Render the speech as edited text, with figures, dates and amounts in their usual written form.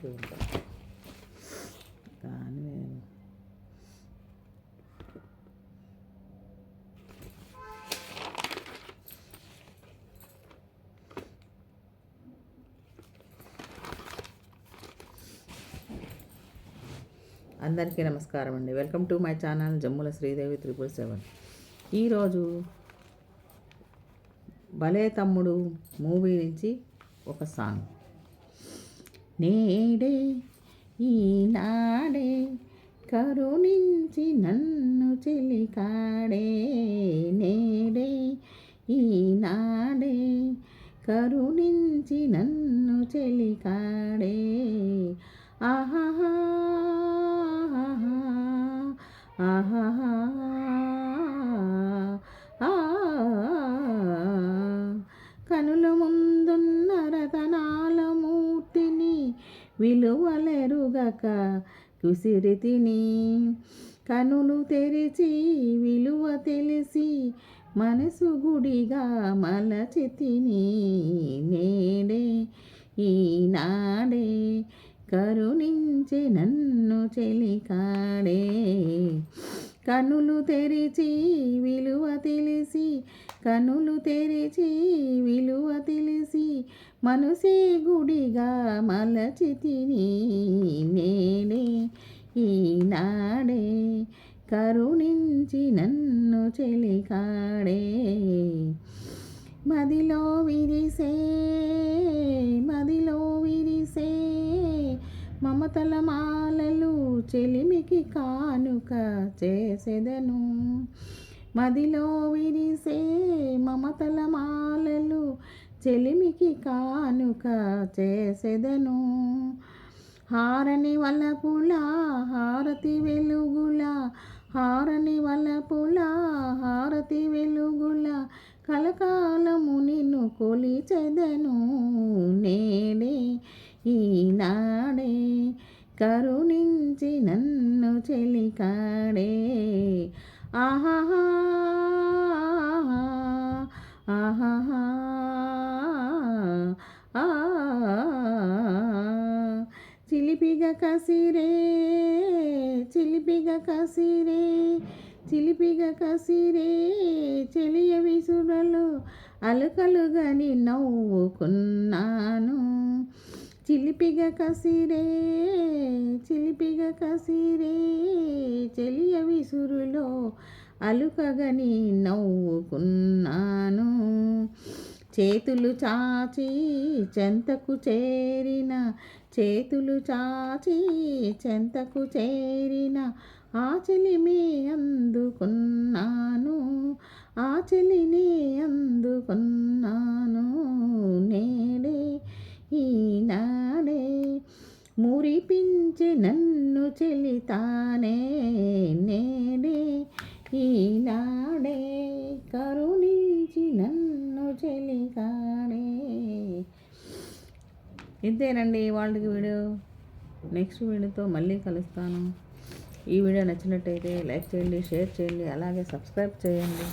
తింటూ ఉంటాం. కానీ అందరికీ నమస్కారం అండి. Welcome to my channel Jammula Sridevi 777. ఈరోజు భలే తమ్ముడు మూవీ నుంచి ఒక సాంగ్. నేడే ఈనాడే కరుణించి నన్ను చెలికాడే, నేడే ఈనాడే కరుణించి నన్ను చెలికాడే, ఆహాహా ఆహాహా కనుల ముందున్న రతనాల మూర్తిని విలువలెరుగక కుసిరితిని, కనులు తెరిచి విలువ తెలిసి మనసు గుడిగా మలచితిని, నేడే ఈనాడే కరుణించి నన్ను చెలికాడే, కనులు తెరిచి విలువ తెలిసి, కనులు తెరిచి విలువ తెలిసి మనసే గుడిగా మలచితిని, నేడే ఈనాడే కరుణించి నన్ను చెలికాడే, మదిలో విరిసే మమతల మాలలు చెలిమికి కానుక చేసెదను, మదిలో విరిసే మమతల మాలలు చెలిమికి కానుక చేసెదను, హారని వలపుల హారతి వెలుగుల, హారని వలపుల హారతి వెలుగుల కలకాలము నిన్ను కొలిచెదను, నేడే ఈనాడే కరుణించి నన్ను చెలికాడే, ఆహాహా ఆహాహా చిలిపిగా కసిరే చిలిపిగా కసిరే చిలిపిగా కసిరే చెలియ విసురలో అలకలుగని నవ్వుకున్నాను, చిలిపిగా కసిరే చిలిపిగా కసిరే చెలియ విసురులో అలుకగని నవ్వుకున్నాను, చేతులు చాచి చెంతకు చేరిన చేతులు చాచి చెంతకు చేరిన ఆ చెలిమే అందుకున్నాను, ఆ చెలినే అందుకున్నాను, నేడే ఈనాడే మురిపించి నన్ను చెలితానే, నేడే ఈనాడే కరుణించి నన్ను చెలికాడే. ఇంతేనండి వాళ్ళకి వీడియో. నెక్స్ట్ వీడియోతో మళ్ళీ కలుస్తాను. ఈ వీడియో నచ్చినట్టయితే లైక్ చేయండి, షేర్ చేయండి, అలాగే సబ్స్క్రైబ్ చేయండి.